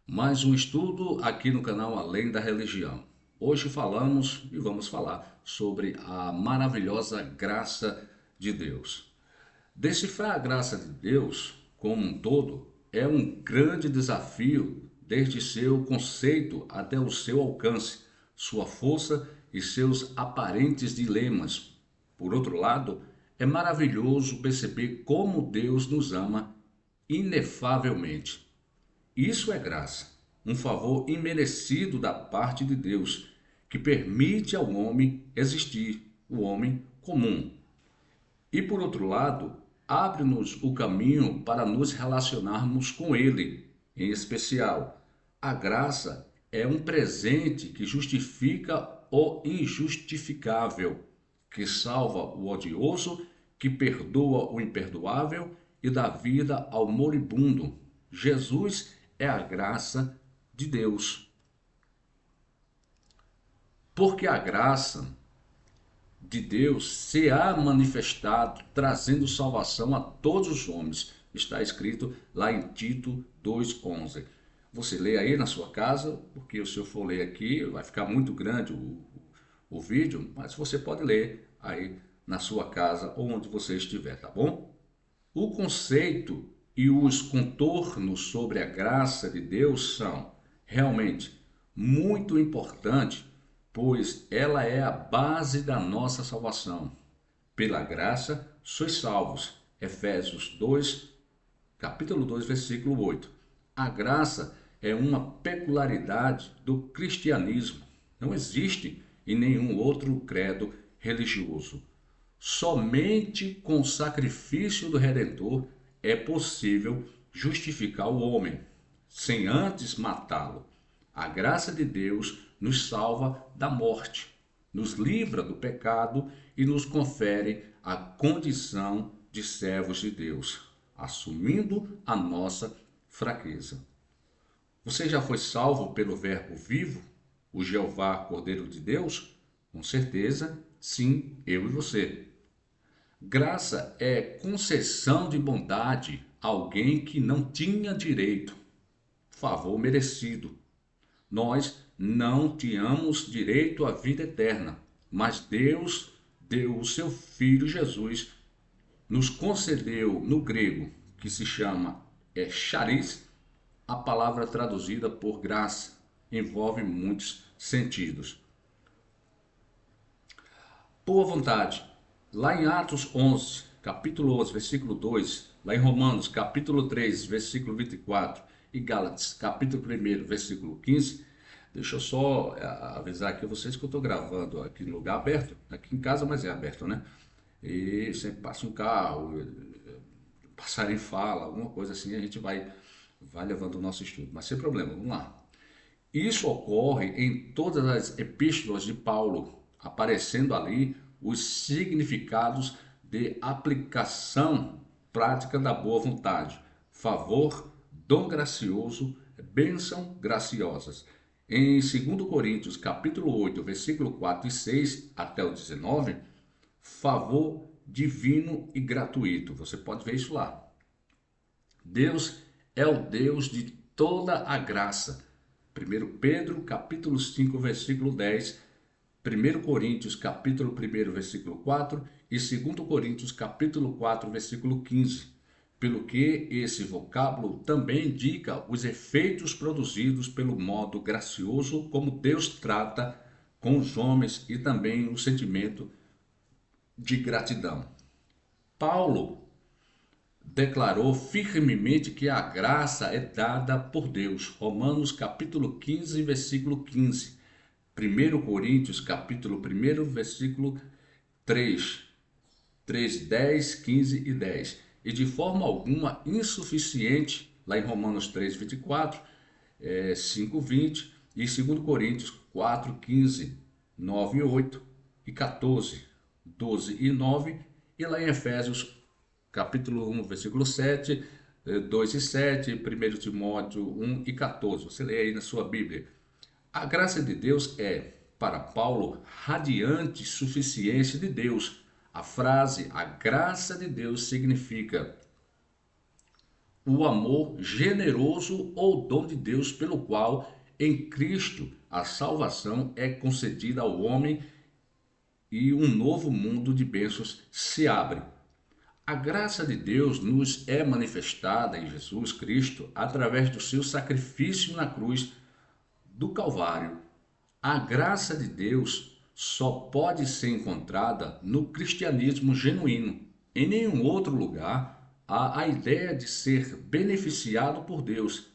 Mais um estudo aqui no canal Além da Religião. Hoje falamos e vamos falar sobre a maravilhosa graça de Deus. Decifrar a graça de Deus como um todo é um grande desafio, desde seu conceito até o seu alcance, sua força e seus aparentes dilemas. Por outro lado, é maravilhoso perceber como Deus nos ama inefavelmente. Isso é graça, um favor imerecido da parte de Deus, que permite ao homem existir, o homem comum. E por outro lado, abre-nos o caminho para nos relacionarmos com Ele. Em especial, a graça é um presente que justifica o injustificável, que salva o odioso, que perdoa o imperdoável e dá vida ao moribundo. Jesus é a graça de Deus. Porque a graça de Deus se há manifestado, trazendo salvação a todos os homens. Está escrito lá em Tito 2,11. Você lê aí na sua casa, porque se eu for ler aqui, vai ficar muito grande o vídeo, mas você pode ler aí na sua casa ou onde você estiver, tá bom? O conceito e os contornos sobre a graça de Deus são realmente muito importantes, pois ela é a base da nossa salvação. Pela graça sois salvos. Efésios 2, capítulo 2, versículo 8. A graça é uma peculiaridade do cristianismo. Não existe em nenhum outro credo religioso. Somente com o sacrifício do Redentor é possível justificar o homem, sem antes matá-lo. A graça de Deus nos salva da morte, nos livra do pecado e nos confere a condição de servos de Deus, assumindo a nossa fraqueza. Você já foi salvo pelo Verbo vivo, o Jeová Cordeiro de Deus? Com certeza, sim, eu e você. Graça é concessão de bondade a alguém que não tinha direito, favor merecido. Nós não tínhamos direito à vida eterna, mas Deus deu o seu Filho Jesus, nos concedeu no grego, que se chama charis, a palavra traduzida por graça, envolve muitos sentidos. Boa vontade. Lá em Atos 11, capítulo 11, versículo 2, lá em Romanos, capítulo 3, versículo 24 e Gálatas, capítulo 1, versículo 15, deixa eu só avisar aqui a vocês que eu estou gravando aqui no lugar aberto, aqui em casa, mas é aberto, né? E sempre passa um carro, passarinho fala, alguma coisa assim, a gente vai levando o nosso estudo, mas sem problema, vamos lá. Isso ocorre em todas as epístolas de Paulo, aparecendo ali os significados de aplicação prática da boa vontade, favor, dom gracioso, bênção graciosas. Em 2 Coríntios, capítulo 8, versículo 4 e 6 até o 19, favor divino e gratuito. Você pode ver isso lá. Deus é o Deus de toda a graça. 1 Pedro, capítulo 5, versículo 10, 1 Coríntios, capítulo 1, versículo 4 e 2 Coríntios, capítulo 4, versículo 15. Pelo que esse vocábulo também indica os efeitos produzidos pelo modo gracioso como Deus trata com os homens e também o sentimento de gratidão. Paulo declarou firmemente que a graça é dada por Deus. Romanos capítulo 15, versículo 15. 1 Coríntios capítulo 1, versículo 3. 3, 10, 15 e 10. E de forma alguma insuficiente, lá em Romanos 3, 24, 5, 20 e 2 Coríntios 4, 15, 9 e 8 e 14, 12 e 9 e lá em Efésios capítulo 1, versículo 7, 2 e 7, 1 Timóteo 1 e 14. Você lê aí na sua Bíblia. A graça de Deus é, para Paulo, radiante suficiência de Deus. A frase "a graça de Deus" significa o amor generoso ou dom de Deus pelo qual, em Cristo, a salvação é concedida ao homem e um novo mundo de bênçãos se abre. A graça de Deus nos é manifestada em Jesus Cristo através do seu sacrifício na cruz do Calvário. A graça de Deus só pode ser encontrada no cristianismo genuíno. Em nenhum outro lugar há a ideia de ser beneficiado por Deus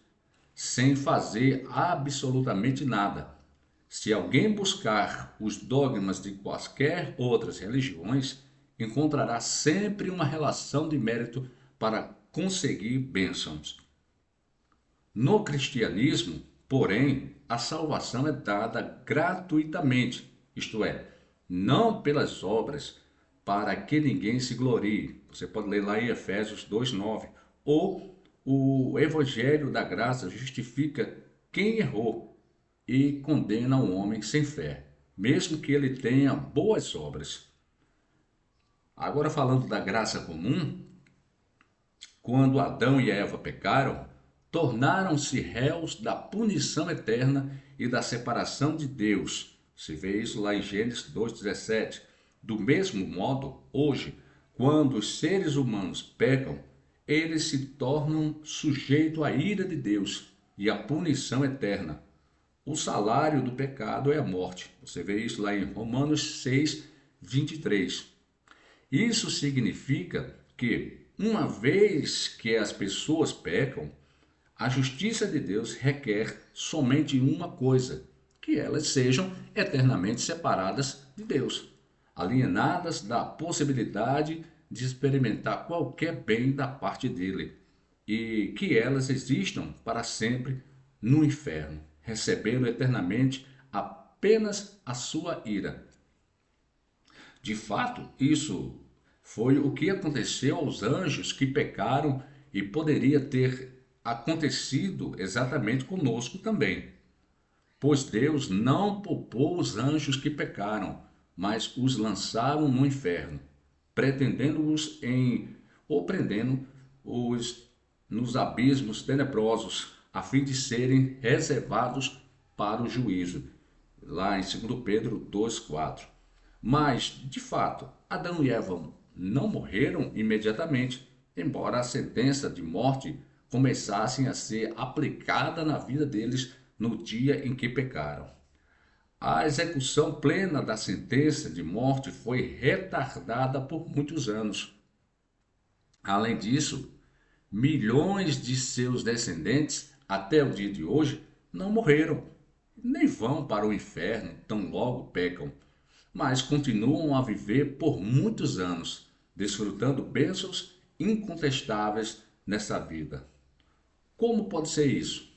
sem fazer absolutamente nada. Se alguém buscar os dogmas de quaisquer outras religiões, encontrará sempre uma relação de mérito para conseguir bênçãos. No cristianismo, porém, a salvação é dada gratuitamente, isto é, não pelas obras, para que ninguém se glorie. Você pode ler lá em Efésios 2:9. Ou o Evangelho da graça justifica quem errou e condena o homem sem fé, mesmo que ele tenha boas obras. Agora, falando da graça comum, quando Adão e Eva pecaram, tornaram-se réus da punição eterna e da separação de Deus. Se vê isso lá em Gênesis 2:17. Do mesmo modo, hoje, quando os seres humanos pecam, eles se tornam sujeitos à ira de Deus e à punição eterna. O salário do pecado é a morte. Você vê isso lá em Romanos 6:23. Isso significa que, uma vez que as pessoas pecam, a justiça de Deus requer somente uma coisa: que elas sejam eternamente separadas de Deus, alienadas da possibilidade de experimentar qualquer bem da parte dele, e que elas existam para sempre no inferno, recebendo eternamente apenas a sua ira. De fato, isso foi o que aconteceu aos anjos que pecaram e poderia ter acontecido exatamente conosco também. Pois Deus não poupou os anjos que pecaram, mas os lançaram no inferno, pretendendo-os ou prendendo-os nos abismos tenebrosos, a fim de serem reservados para o juízo. Lá em 2 Pedro 2:4. Mas, de fato, Adão e Eva não morreram imediatamente, embora a sentença de morte começasse a ser aplicada na vida deles no dia em que pecaram. A execução plena da sentença de morte foi retardada por muitos anos. Além disso, milhões de seus descendentes, até o dia de hoje, não morreram, nem vão para o inferno tão logo pecam, mas continuam a viver por muitos anos, desfrutando bênçãos incontestáveis nessa vida. Como pode ser isso?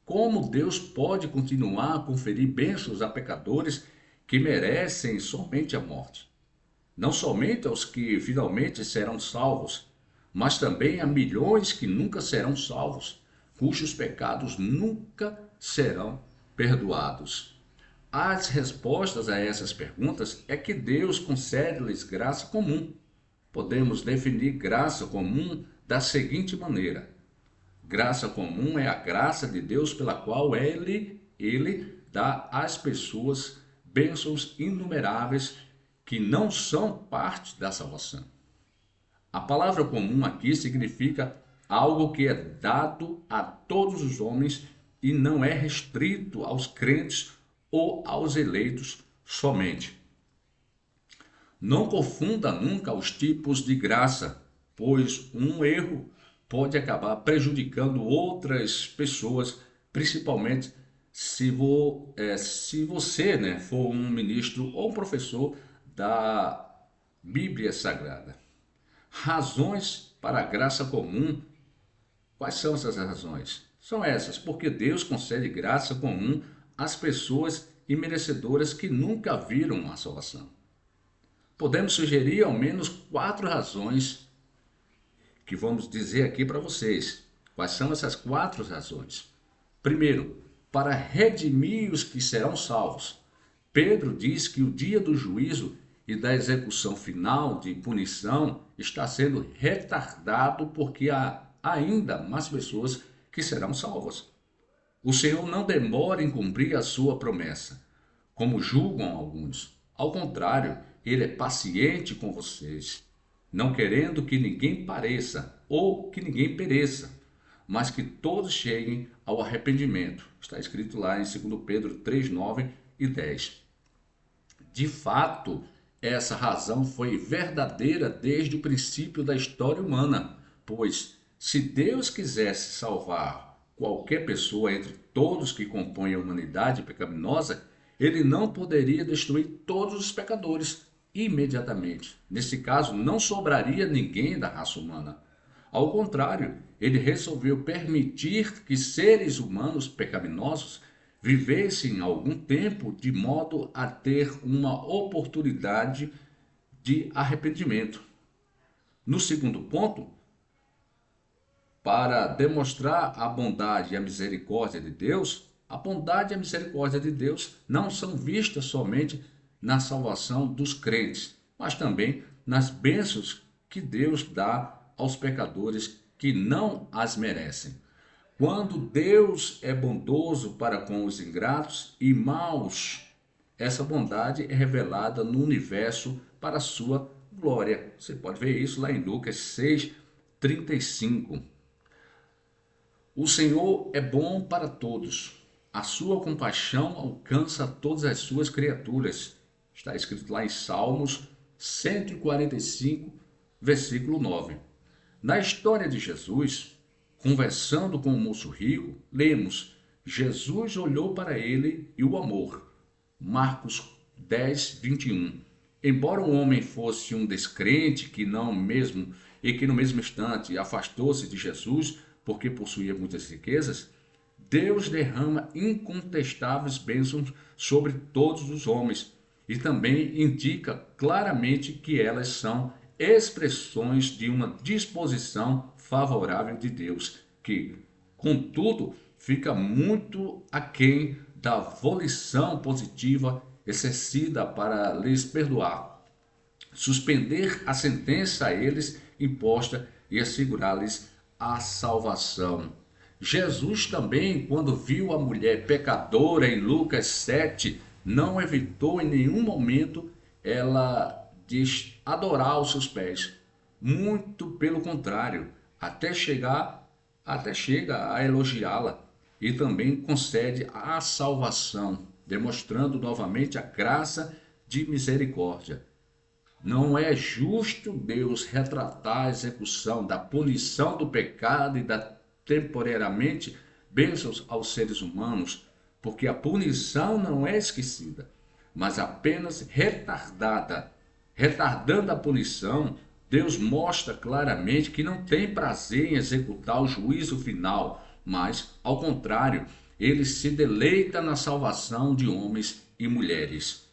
Como Deus pode continuar a conferir bênçãos a pecadores que merecem somente a morte? Não somente aos que finalmente serão salvos, mas também a milhões que nunca serão salvos, cujos pecados nunca serão perdoados. As respostas a essas perguntas é que Deus concede-lhes graça comum. Podemos definir graça comum da seguinte maneira: graça comum é a graça de Deus pela qual ele dá às pessoas bênçãos inumeráveis que não são parte da salvação. A palavra comum aqui significa algo que é dado a todos os homens e não é restrito aos crentes ou aos eleitos somente. Não confunda nunca os tipos de graça, pois um erro pode acabar prejudicando outras pessoas, principalmente se você for um ministro ou um professor da Bíblia Sagrada. Razões para a graça comum. Quais são essas razões? São essas: porque Deus concede graça comum às pessoas imerecedoras que nunca viram a salvação. Podemos sugerir ao menos 4 razões que vamos dizer aqui para vocês. Quais são essas 4 razões? Primeiro, para redimir os que serão salvos. Pedro diz que o dia do juízo e da execução final de punição está sendo retardado porque a ainda mais pessoas que serão salvas. O Senhor não demora em cumprir a sua promessa, como julgam alguns. Ao contrário, ele é paciente com vocês, não querendo que ninguém pareça ou que ninguém pereça, mas que todos cheguem ao arrependimento. Está escrito lá em 2 Pedro 3, 9 e 10. De fato, essa razão foi verdadeira desde o princípio da história humana, pois se Deus quisesse salvar qualquer pessoa entre todos que compõem a humanidade pecaminosa, ele não poderia destruir todos os pecadores imediatamente. Nesse caso, não sobraria ninguém da raça humana. Ao contrário, ele resolveu permitir que seres humanos pecaminosos vivessem algum tempo de modo a ter uma oportunidade de arrependimento. No segundo ponto, para demonstrar a bondade e a misericórdia de Deus, a bondade e a misericórdia de Deus não são vistas somente na salvação dos crentes, mas também nas bênçãos que Deus dá aos pecadores que não as merecem. Quando Deus é bondoso para com os ingratos e maus, essa bondade é revelada no universo para a sua glória. Você pode ver isso lá em Lucas 6:35. O Senhor é bom para todos. A sua compaixão alcança todas as suas criaturas. Está escrito lá em Salmos 145, versículo 9. Na história de Jesus, conversando com o moço rico, lemos: Jesus olhou para ele e o amou. Marcos 10, 21. Embora o homem fosse um descrente que no mesmo instante afastou-se de Jesus porque possuía muitas riquezas, Deus derrama incontestáveis bênçãos sobre todos os homens e também indica claramente que elas são expressões de uma disposição favorável de Deus, que, contudo, fica muito aquém da volição positiva exercida para lhes perdoar, suspender a sentença a eles imposta e assegurar-lhes a salvação. Jesus também, quando viu a mulher pecadora em Lucas 7, não evitou em nenhum momento ela de adorar os seus pés. Muito pelo contrário, até chega a elogiá-la e também concede a salvação, demonstrando novamente a graça de misericórdia. Não é justo Deus retratar a execução da punição do pecado e dar temporariamente bênçãos aos seres humanos, porque a punição não é esquecida, mas apenas retardada. Retardando a punição, Deus mostra claramente que não tem prazer em executar o juízo final, mas, ao contrário, ele se deleita na salvação de homens e mulheres.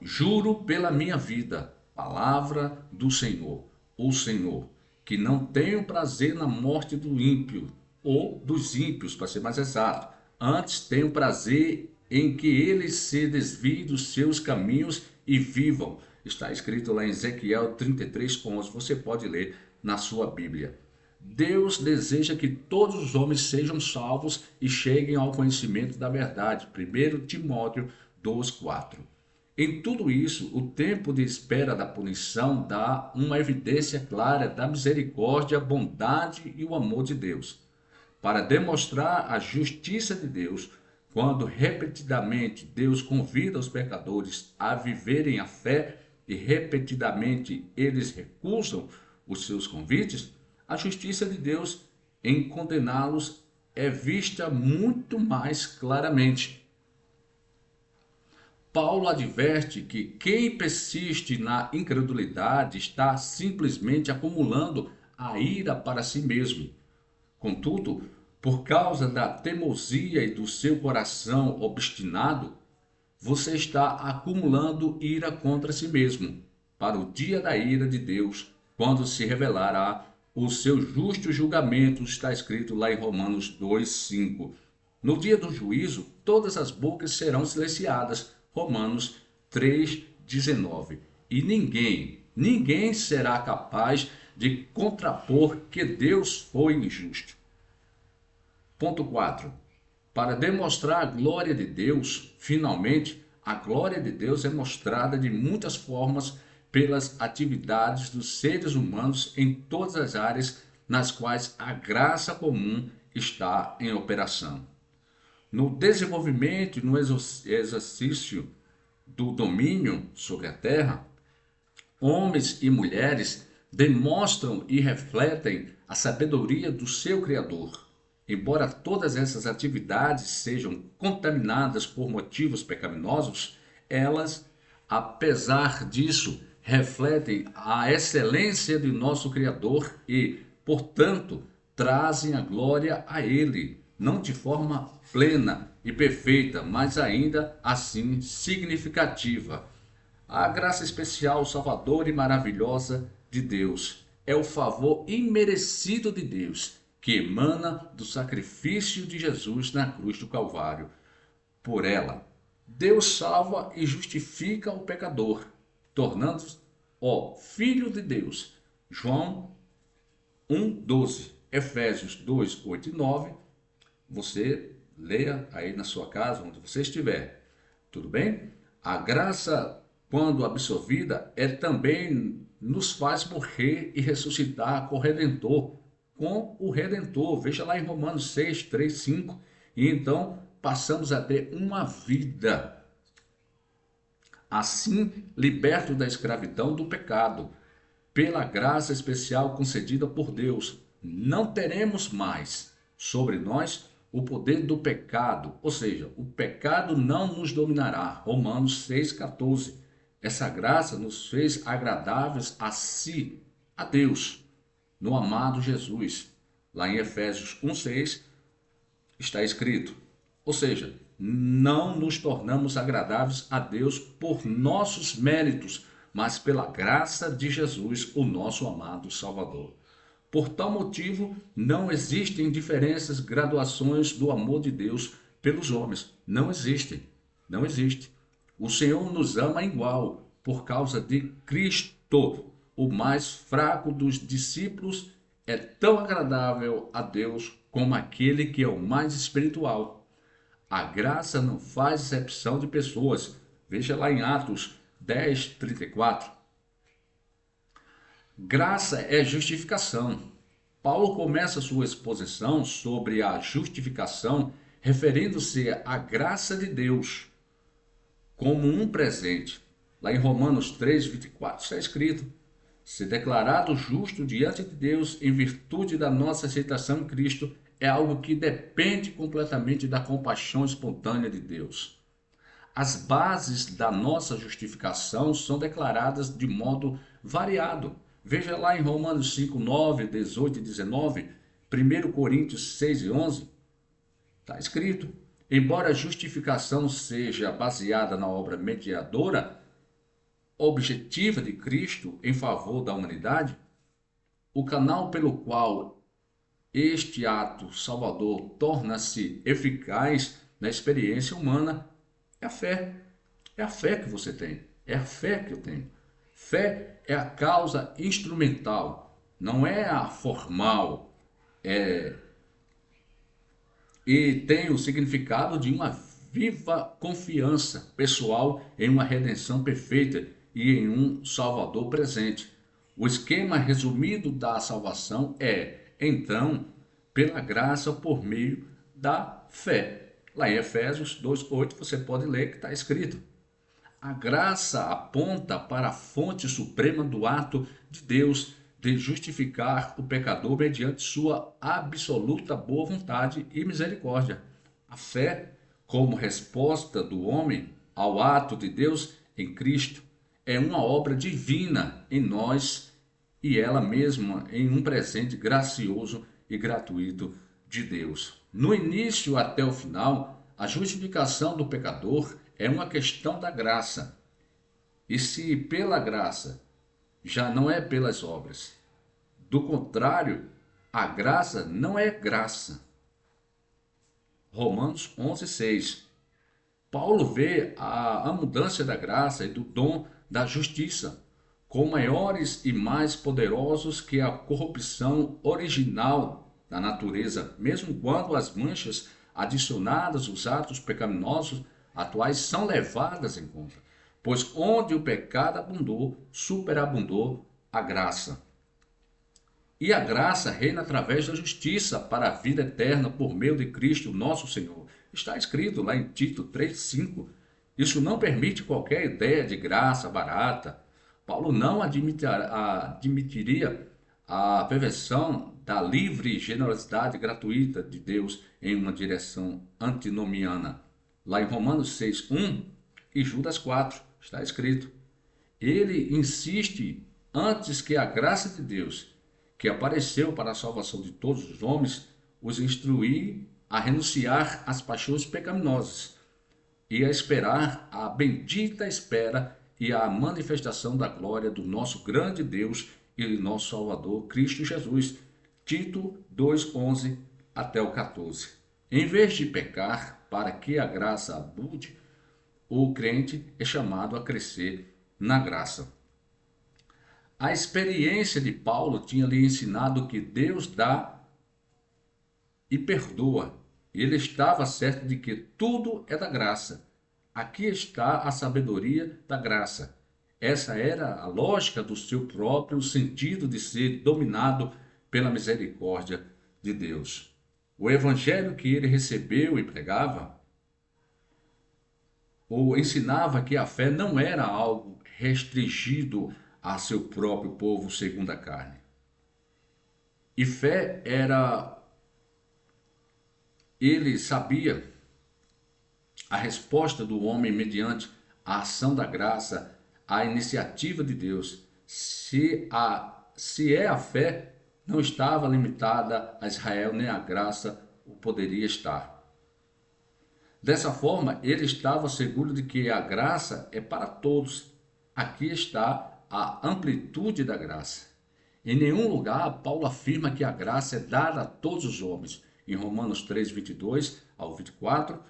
Juro pela minha vida, palavra do Senhor, o Senhor, que não tenho prazer na morte do ímpio, ou dos ímpios, para ser mais exato. Antes tenho prazer em que eles se desviem dos seus caminhos e vivam. Está escrito lá em Ezequiel 33:11. Você pode ler na sua Bíblia. Deus deseja que todos os homens sejam salvos e cheguem ao conhecimento da verdade. 1 Timóteo 2:4. Em tudo isso, o tempo de espera da punição dá uma evidência clara da misericórdia, a bondade e o amor de Deus. Para demonstrar a justiça de Deus, quando repetidamente Deus convida os pecadores a viverem a fé e repetidamente eles recusam os seus convites, a justiça de Deus em condená-los é vista muito mais claramente. Paulo adverte que quem persiste na incredulidade está simplesmente acumulando a ira para si mesmo. Contudo, por causa da teimosia e do seu coração obstinado, você está acumulando ira contra si mesmo, para o dia da ira de Deus, quando se revelará o seu justo julgamento, está escrito lá em Romanos 2:5. No dia do juízo, todas as bocas serão silenciadas, Romanos 3:19. E ninguém será capaz de contrapor que Deus foi injusto. Ponto 4. Para demonstrar a glória de Deus, finalmente, a glória de Deus é mostrada de muitas formas pelas atividades dos seres humanos em todas as áreas nas quais a graça comum está em operação. No desenvolvimento e no exercício do domínio sobre a terra, homens e mulheres demonstram e refletem a sabedoria do seu Criador. Embora todas essas atividades sejam contaminadas por motivos pecaminosos, elas, apesar disso, refletem a excelência de nosso Criador e, portanto, trazem a glória a Ele, não de forma plena e perfeita, mas ainda assim significativa. A graça especial, salvadora e maravilhosa de Deus é o favor imerecido de Deus que emana do sacrifício de Jesus na cruz do Calvário. Por ela, Deus salva e justifica o pecador, tornando-se o Filho de Deus. João 1,12, Efésios 2, 8 e 9. Você leia aí na sua casa, onde você estiver. Tudo bem? A graça, quando absorvida, também nos faz morrer e ressuscitar com o Redentor. Veja lá em Romanos 6, 3, 5. E então passamos a ter uma vida, assim liberto da escravidão do pecado. Pela graça especial concedida por Deus, não teremos mais sobre nós o poder do pecado, ou seja, o pecado não nos dominará. Romanos 6,14. Essa graça nos fez agradáveis a si, a Deus, no amado Jesus. Lá em Efésios 1,6 está escrito, ou seja, não nos tornamos agradáveis a Deus por nossos méritos, mas pela graça de Jesus, o nosso amado Salvador. Por tal motivo, não existem diferenças, graduações do amor de Deus pelos homens. Não existem. Não existe. O Senhor nos ama igual, por causa de Cristo. O mais fraco dos discípulos é tão agradável a Deus como aquele que é o mais espiritual. A graça não faz exceção de pessoas. Veja lá em Atos 10, 34. Graça é justificação. Paulo começa sua exposição sobre a justificação referindo-se à graça de Deus como um presente. Lá em Romanos 3, 24 está escrito: ser declarado justo diante de Deus em virtude da nossa aceitação em Cristo é algo que depende completamente da compaixão espontânea de Deus. As bases da nossa justificação são declaradas de modo variado. Veja lá em Romanos 5, 9, 18 e 19, 1 Coríntios 6 e 11, está escrito: embora a justificação seja baseada na obra mediadora, objetiva de Cristo em favor da humanidade, o canal pelo qual este ato salvador torna-se eficaz na experiência humana é a fé. É a fé que você tem. É a fé que eu tenho. Fé é a causa instrumental, não é a formal. E tem o significado de uma viva confiança pessoal em uma redenção perfeita e em um Salvador presente. O esquema resumido da salvação é, então, pela graça por meio da fé. Lá em Efésios 2,8 você pode ler que está escrito: a graça aponta para a fonte suprema do ato de Deus de justificar o pecador mediante sua absoluta boa vontade e misericórdia. A fé, como resposta do homem ao ato de Deus em Cristo, é uma obra divina em nós e ela mesma em um presente gracioso e gratuito de Deus. No início até o final, a justificação do pecador é uma questão da graça. E se pela graça, já não é pelas obras. Do contrário, a graça não é graça. Romanos 11:6. Paulo vê a mudança da graça e do dom da justiça com maiores e mais poderosos que a corrupção original da natureza, mesmo quando as manchas adicionadas, os atos pecaminosos atuais são levadas em conta. Pois onde o pecado abundou, superabundou a graça. E a graça reina através da justiça para a vida eterna por meio de Cristo, nosso Senhor. Está escrito lá em Tito 3,5. Isso não permite qualquer ideia de graça barata. Paulo não admitiria a perversão da livre generosidade gratuita de Deus em uma direção antinomiana. Lá em Romanos 6,1 e Judas 4 está escrito. Ele insiste antes que a graça de Deus, que apareceu para a salvação de todos os homens, os instruir a renunciar às paixões pecaminosas e a esperar a bendita espera e a manifestação da glória do nosso grande Deus e nosso Salvador, Cristo Jesus. Tito 2:11 até o 14. Em vez de pecar para que a graça abunde, o crente é chamado a crescer na graça. A experiência de Paulo tinha lhe ensinado que Deus dá e perdoa. Ele estava certo de que tudo é da graça. Aqui está a sabedoria da graça. Essa era a lógica do seu próprio sentido de ser dominado pela misericórdia de Deus. O evangelho que ele recebeu e pregava, ou ensinava que a fé não era algo restringido a seu próprio povo segundo a carne. E fé era, ele sabia a resposta do homem mediante a ação da graça, a iniciativa de Deus. Se é a fé, não estava limitada a Israel, nem a graça o poderia estar. Dessa forma, ele estava seguro de que a graça é para todos. Aqui está a amplitude da graça. Em nenhum lugar, Paulo afirma que a graça é dada a todos os homens. Em Romanos 3, 22 ao 24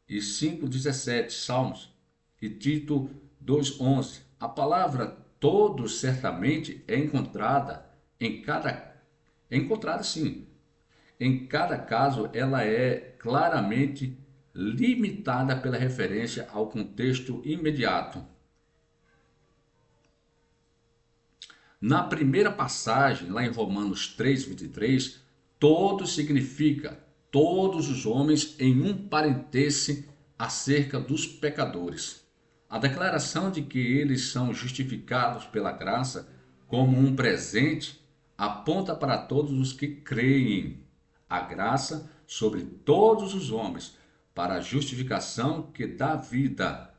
e 5, 17, Salmos e Tito 2, 11. A palavra todos certamente é encontrada sim. Em cada caso, ela é claramente limitada pela referência ao contexto imediato. Na primeira passagem, lá em Romanos 3, 23, todos significa todos os homens em um parentese acerca dos pecadores. A declaração de que eles são justificados pela graça como um presente aponta para todos os que creem a graça sobre todos os homens para a justificação que dá vida.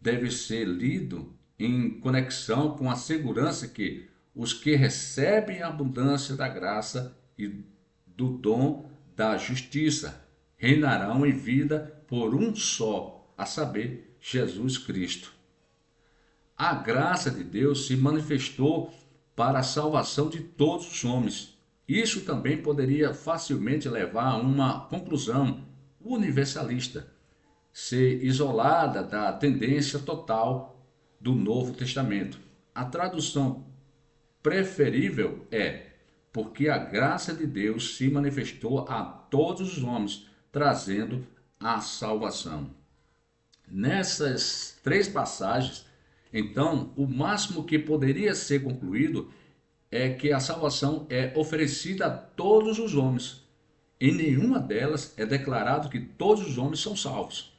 Deve ser lido em conexão com a segurança que os que recebem a abundância da graça e do dom da justiça reinarão em vida por um só, a saber, Jesus Cristo. A graça de Deus se manifestou para a salvação de todos os homens. Isso também poderia facilmente levar a uma conclusão universalista, ser isolada da tendência total do Novo Testamento. A tradução preferível é: porque a graça de Deus se manifestou a todos os homens, trazendo a salvação. Nessas três passagens, então, o máximo que poderia ser concluído é que a salvação é oferecida a todos os homens. Em nenhuma delas é declarado que todos os homens são salvos,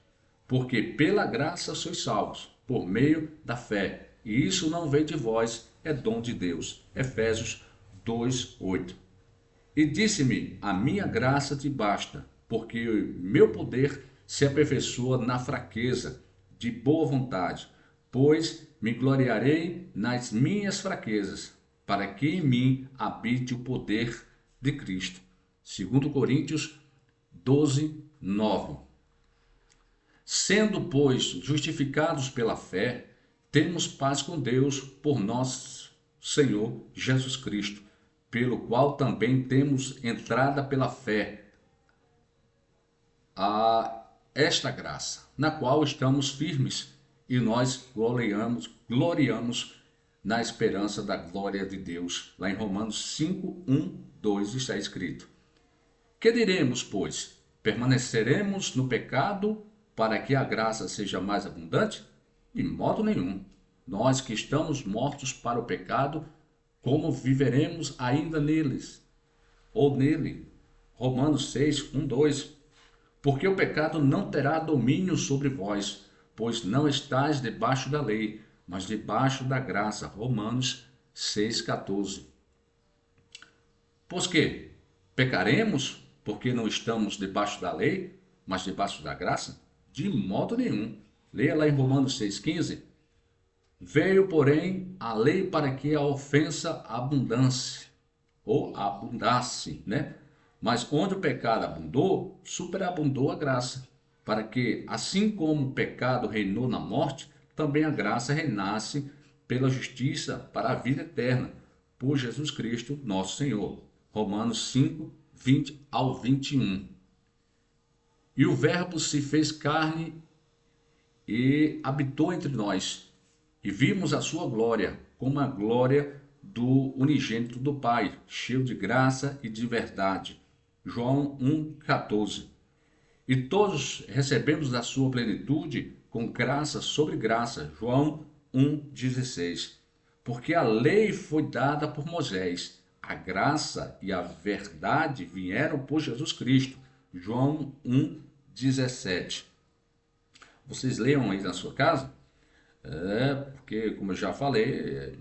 porque pela graça sois salvos, por meio da fé. E isso não vem de vós, é dom de Deus. Efésios 2:8. E disse-me: a minha graça te basta, porque meu poder se aperfeiçoa na fraqueza, de boa vontade, pois me gloriarei nas minhas fraquezas, para que em mim habite o poder de Cristo. 2 Coríntios 12:9. Sendo, pois, justificados pela fé, temos paz com Deus por nosso Senhor Jesus Cristo, pelo qual também temos entrada pela fé a esta graça, na qual estamos firmes e nós gloriamos na esperança da glória de Deus. Lá em Romanos 5, 1, 2 está escrito: Que diremos, pois? Permaneceremos no pecado para que a graça seja mais abundante? De modo nenhum. Nós que estamos mortos para o pecado, como viveremos ainda neles? Ou nele? Romanos 6, 1, 2. Porque o pecado não terá domínio sobre vós, pois não estáis debaixo da lei, mas debaixo da graça. Romanos 6, 14. Pois que pecaremos porque não estamos debaixo da lei, mas debaixo da graça? De modo nenhum. Leia lá em Romanos 6,15. Veio, porém, a lei para que a ofensa abundasse, ou abundasse, né? Mas onde o pecado abundou, superabundou a graça, para que, assim como o pecado reinou na morte, também a graça reinasse pela justiça para a vida eterna, por Jesus Cristo, nosso Senhor. Romanos 5, 20 ao 21. E o Verbo se fez carne e habitou entre nós, e vimos a sua glória, como a glória do unigênito do Pai, cheio de graça e de verdade. João 1,14. E todos recebemos da sua plenitude com graça sobre graça. João 1,16. Porque a lei foi dada por Moisés, a graça e a verdade vieram por Jesus Cristo. João 1,17. Vocês leiam aí na sua casa, porque, como eu já falei,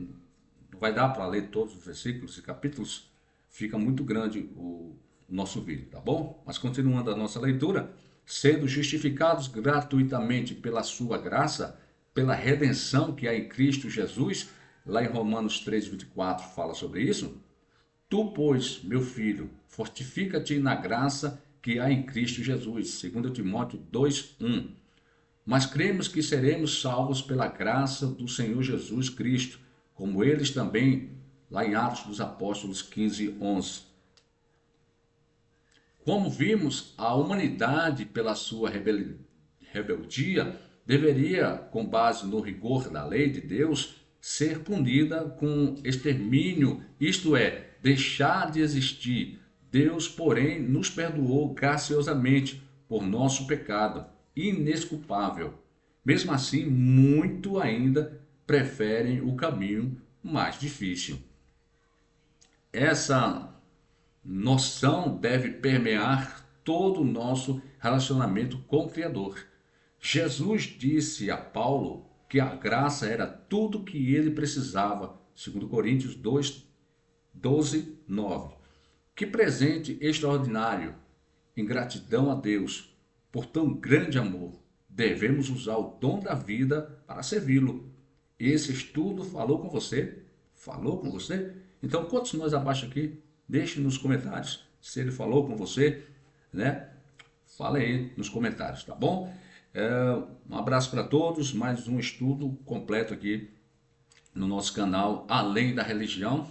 não vai dar para ler todos os versículos e capítulos, fica muito grande o nosso vídeo, tá bom? Mas continuando a nossa leitura, sendo justificados gratuitamente pela sua graça, pela redenção que há em Cristo Jesus, lá em Romanos 3,24 fala sobre isso. Tu, pois, meu filho, fortifica-te na graça que há em Cristo Jesus, 2 Timóteo 2,1. Mas cremos que seremos salvos pela graça do Senhor Jesus Cristo, como eles também, lá em Atos dos Apóstolos 15, 11. Como vimos, a humanidade, pela sua rebeldia, deveria, com base no rigor da lei de Deus, ser punida com extermínio, isto é, deixar de existir. Deus, porém, nos perdoou graciosamente por nosso pecado, inesculpável. Mesmo assim, muito ainda preferem o caminho mais difícil. Essa noção deve permear todo o nosso relacionamento com o Criador. Jesus disse a Paulo que a graça era tudo o que ele precisava, 2 Coríntios 2, 12, 9. Que presente extraordinário, em gratidão a Deus por tão grande amor. Devemos usar o dom da vida para servi-lo. Esse estudo falou com você? Falou com você? Então, quantos nós abaixo aqui? Deixe nos comentários se ele falou com você, né? Fala aí nos comentários, tá bom? Um abraço para todos, mais um estudo completo aqui no nosso canal Além da Religião.